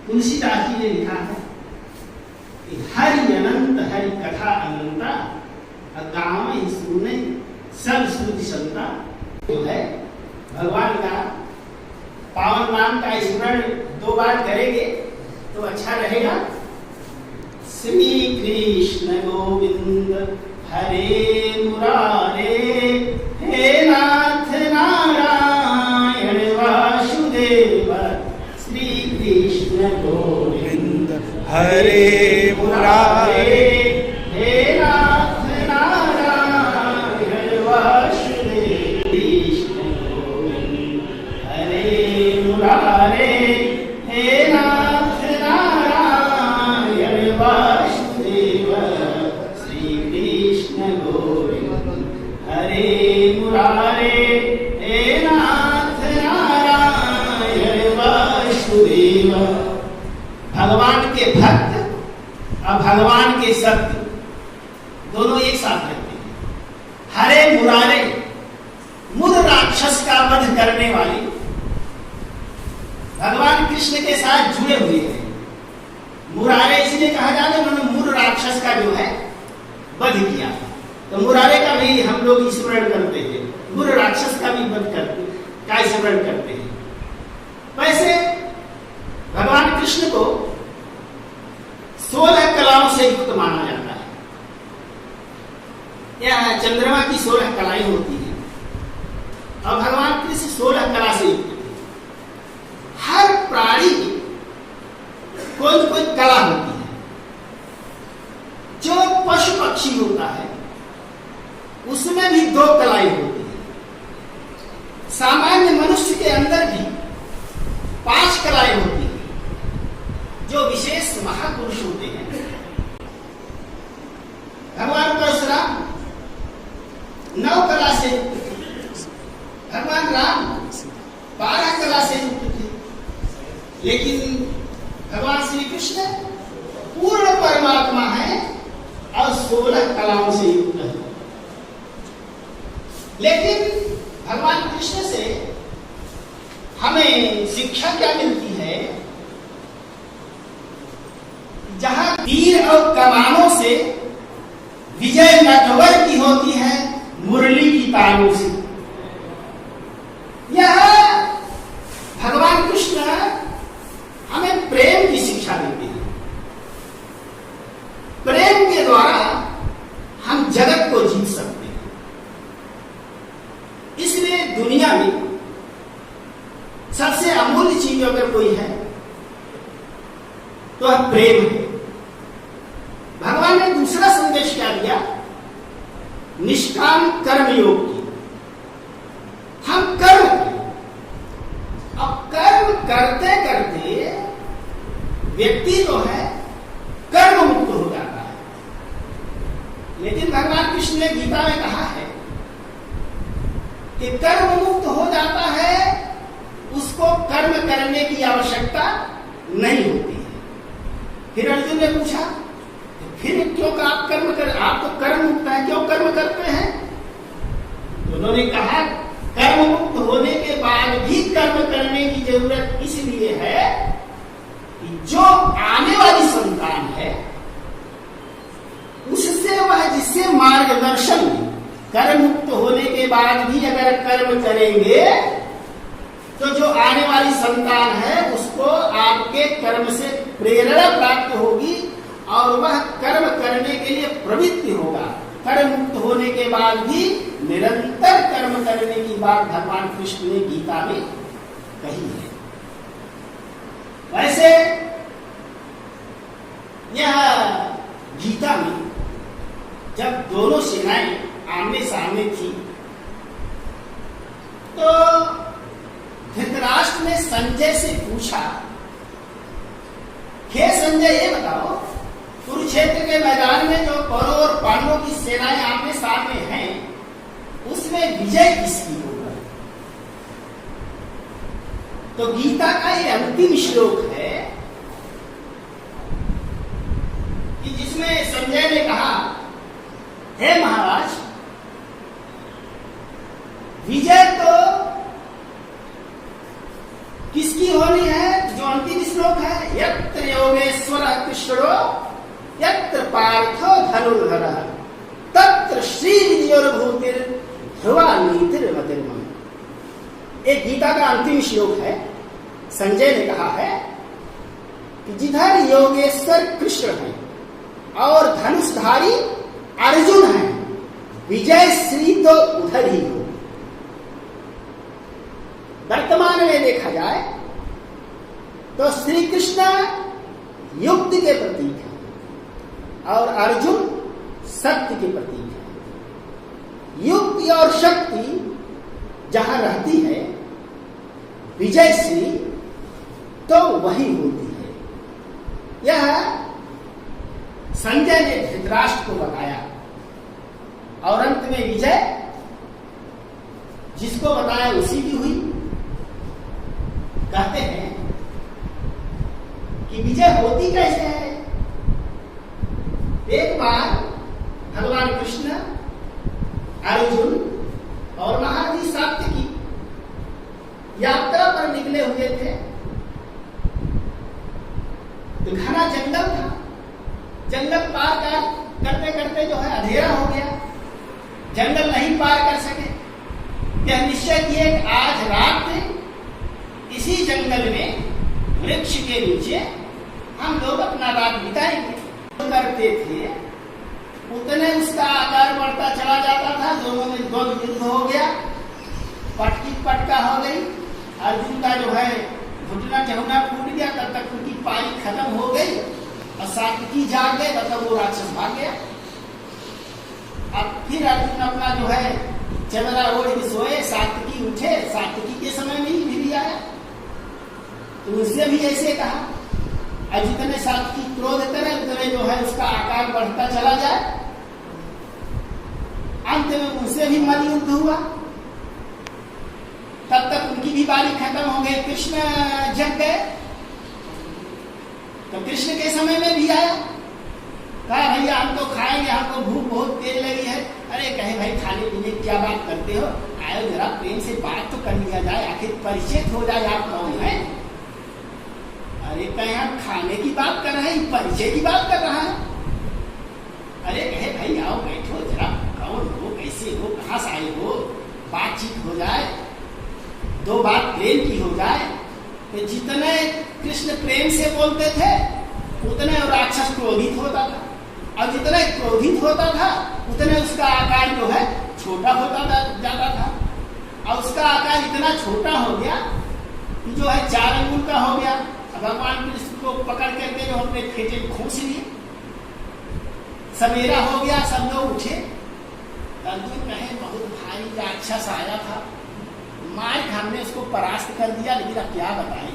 तुलसीदास जी ने लिखा है कि हरि अनंत हरि कथा अनंता गाँव में सुने सब श्रुति संता। जो है भगवान का पावन नाम का स्मरण 2 बार करेंगे तो अच्छा रहेगा। श्री कृष्ण गोविंद हरे मुरारे, हे नाथ नारायण वासुदेव। श्री कृष्ण गोविंद हरे मुरारे, हे नाथ नारायण वासुदेव। कृष्ण गोविंद हरे मुरारे, हे नाथ नारायण वासुदेव। श्री कृष्ण गोविंद हरे मुरारे, हे नाथ नारायण वासुदेव। भगवान के भक्त और भगवान के शब्द दोनों एक साथ रहते हैं। हरे मुरारे, मुर राक्षस का वध करने वाली भगवान कृष्ण के साथ जुड़े हुए हैं। मुरारे इसलिए कहा जाता है उन्होंने मुर राक्षस का जो है वध किया, तो मुरारे का भी हम लोग स्मरण करते हैं, मुर राक्षस का भी वध करते का स्मरण करते हैं। वैसे भगवान कृष्ण को 16 कलाओं से युक्त माना जाता है। यह चंद्रमा की 16 कलाएं होती हैं और भगवान कृष्ण 16 कला से युक्त थे। हर प्राणी की कोई न कोई कला होती है। जो पशु पक्षी होता है उसमें भी 2 कलाएं होती हैं। सामान्य मनुष्य के अंदर भी 5 कलाएं होती हैं। जो विशेष महापुरुष होते हैं, भगवान परशुराम 9 कला से युक्त थे, भगवान राम 12 कला से युक्त थे, लेकिन भगवान श्री कृष्ण पूर्ण परमात्मा है और 16 कलाओं से युक्त है। लेकिन भगवान कृष्ण से हमें शिक्षा क्या मिलती है? जहां तीर और कमानों से विजय नटवर की होती है, मुरली की तालों से। यह भगवान कृष्ण हमें प्रेम की शिक्षा देते हैं। प्रेम के द्वारा हम जगत को जीत सकते हैं। इसलिए दुनिया में सबसे अमूल्य चीज अगर कोई है तो वह प्रेम है। भगवान ने दूसरा संदेश क्या दिया? निष्काम कर्म योग की। हम कर्म करें। अब कर्म करते करते व्यक्ति जो है कर्म मुक्त हो जाता है। लेकिन भगवान कृष्ण ने गीता में कहा है कि कर्म मुक्त हो जाता है, उसको कर्म करने की आवश्यकता नहीं होती है। फिर अर्जुन ने पूछा, फिर क्यों आप कर्म कर, आप तो कर्म मुक्त है, क्यों कर्म करते हैं? तो उन्होंने कहा कर्म मुक्त होने के बाद भी कर्म करने की जरूरत इसलिए है कि जो आने वाली संतान है उससे वह जिससे मार्गदर्शन, कर्म मुक्त होने के बाद भी अगर कर्म करेंगे तो जो आने वाली संतान है उसको आपके कर्म से प्रेरणा प्राप्त होगी और वह कर्म करने के लिए प्रवृत्ति होगा। कर्म मुक्त होने के बाद भी निरंतर कर्म करने की बात भगवान कृष्ण ने गीता में कही है। वैसे यह गीता में जब दोनों सेनाएं आमने सामने थी तो धृतराष्ट्र ने संजय से पूछा, हे संजय ये बताओ, कुरुक्षेत्र के मैदान में जो कौरव और पांडवों की सेनाएं आमने सामने हैं उसमें विजय किसकी होगा? तो गीता का ये अंतिम श्लोक है कि जिसमें संजय ने कहा, हे महाराज, विजय तो किसकी होनी है? जो अंतिम श्लोक है यत्र योगेश्वर कृष्णो यत्र पार्थो धनुर्धरः तत्र श्री विजयोर्भूतिर ध्रुवा नीतिर्मतिर्मम। एक गीता का अंतिम श्लोक है। संजय ने कहा है कि जिधर योगेश्वर कृष्ण है और धनुषधारी अर्जुन है, विजय श्री तो उधर ही हो। वर्तमान में देखा जाए तो श्री कृष्ण युक्ति के प्रतीक है और अर्जुन सत्य के प्रतीक है। युक्ति और शक्ति जहां रहती है, विजय श्री तो वही होती है। यह संजय ने धृतराष्ट्र को बताया और अंत में विजय जिसको बताया उसी की हुई। कहते हैं कि विजय होती कैसे है। एक बार भगवान कृष्ण, अर्जुन और महाराज सात्विकी यात्रा पर निकले हुए थे। तो घना जंगल था। जंगल पार करते करते जो है अंधेरा हो गया, जंगल नहीं पार कर सके। यह निश्चय किए कि आज रात में इसी जंगल में वृक्ष के नीचे हम लोग अपना रात बिताएंगे। करते थे उतने उसका आकार बढ़ता चला जाता था। दोनों में द्वंद्व युद्ध हो गया, पटकी पटका हो गई। अर्जुन का जो है घुटना चहुना फूट गया, तब तक उनकी पाई खत्म हो गई और सात्विकी जाग गए, तब तक वो राक्षस भाग गया। अब फिर अर्जुन अपना जो है चदरा ओढ़ के सोए, सात्विकी उठे। सात्विकी के समय में ही भी आया तो उससे भी ऐसे कहा, और जितने सात्विकी क्रोध करे उतने जो है उसका आकार बढ़ता चला जाए। अंत में उनसे भी मल युद्ध हुआ। तब तक उनकी भी बारी खत्म हो गई, कृष्ण जग गए। तो कृष्ण के समय में भी आया, कहा भैया हम तो खाएंगे, हमको भूख बहुत तेज लगी है। अरे कहे भाई खाने पीने क्या बात करते हो, आयो जरा प्रेम से बात तो कर लिया जाए, आखिर परिचित हो जाए आप कौन है। अरे कहे हम खाने की बात कर रहे हैं, परिचय की बात कर रहा है। अरे कहे भाई आओ बैठो जरा, कौन हो, कैसे हो, कहाँ से आए हो, बातचीत हो जाए, दो बात प्रेम की हो जाए। तो जितने कृष्ण प्रेम से बोलते थे उतने राक्षस क्रोधित होता था, और जितने क्रोधित होता था उतने उसका आकार जो है छोटा होता जाता था। और उसका आकार इतना छोटा हो गया कि जो है 4 अंगुल का हो गया। भगवान कृष्ण को पकड़ करके जो अपने फेटे खोस लिए। सवेरा हो गया, सब लोग उठे। अर्जुन कहे बहुत भारी राक्षस आया था, मार हमने उसको परास्त कर दिया, लेकिन अब क्या बताएं।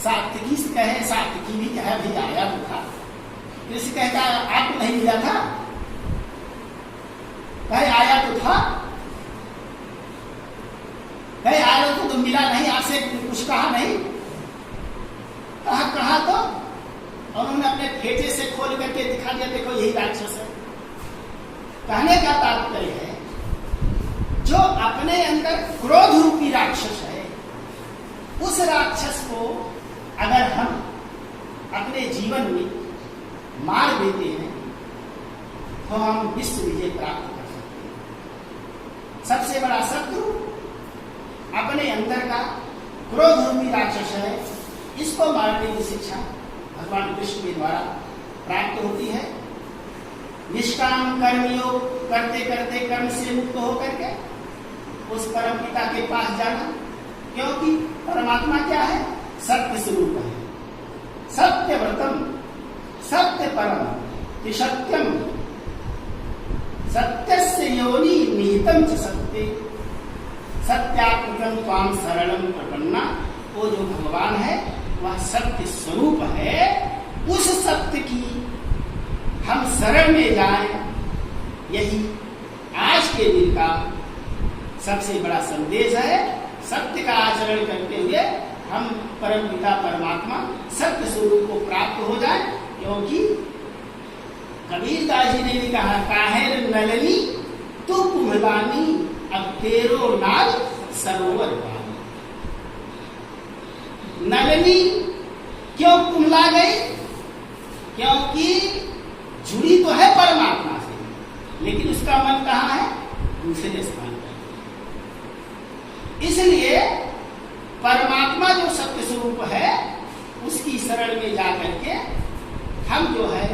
सात्विकी से कहे, सात्विकी भी कहे भाई आया तो था। कृष्ण कहता आपको नहीं मिला था, कहे आया तो था, कहे आया तो मिला नहीं, आपसे कुछ कहा नहीं। कहा तो और उन्होंने अपने फेटे से खोल करके दिखा दिया, देखो यही राक्षस है। कहने का तात्पर्य है जो अपने अंदर क्रोध रूपी राक्षस है, उस राक्षस को अगर हम अपने जीवन में मार देते हैं तो हम विश्व विजय प्राप्त कर सकते हैं। सबसे बड़ा शत्रु अपने अंदर का क्रोध रूपी राक्षस है। इसको मारने की शिक्षा भगवान कृष्ण के द्वारा प्राप्त होती है। निष्काम कर्म योग करते करते कर्म से मुक्त होकर के उस परम पिता के पास जाना, क्योंकि परमात्मा क्या है, सत्य स्वरूप है। सत्य व्रतम सत्य परम सत्यम सत्यस्य योनि निहितम च सत्य सत्यात्मकम त्वाम शरणम प्रपन्ना। वो जो भगवान है वह सत्य स्वरूप है। उस सत्य की हम शरण में जाएं, यही आज के दिन का सबसे बड़ा संदेश है। सत्य का आचरण करते हुए हम परम पिता परमात्मा सत्य स्वरूप को प्राप्त हो जाए। क्योंकि कबीरदास जी ने भी कहा, काहेर नलनी तू कुम्भवानी अब तेरो नाल सरोवर पानी। नलनी क्यों कुमला गई? क्योंकि जुड़ी तो है परमात्मा से, लेकिन उसका मन कहाँ है? दूसरे स्थान पर। इसलिए परमात्मा जो सत्य स्वरूप है उसकी शरण में जाकर के हम जो है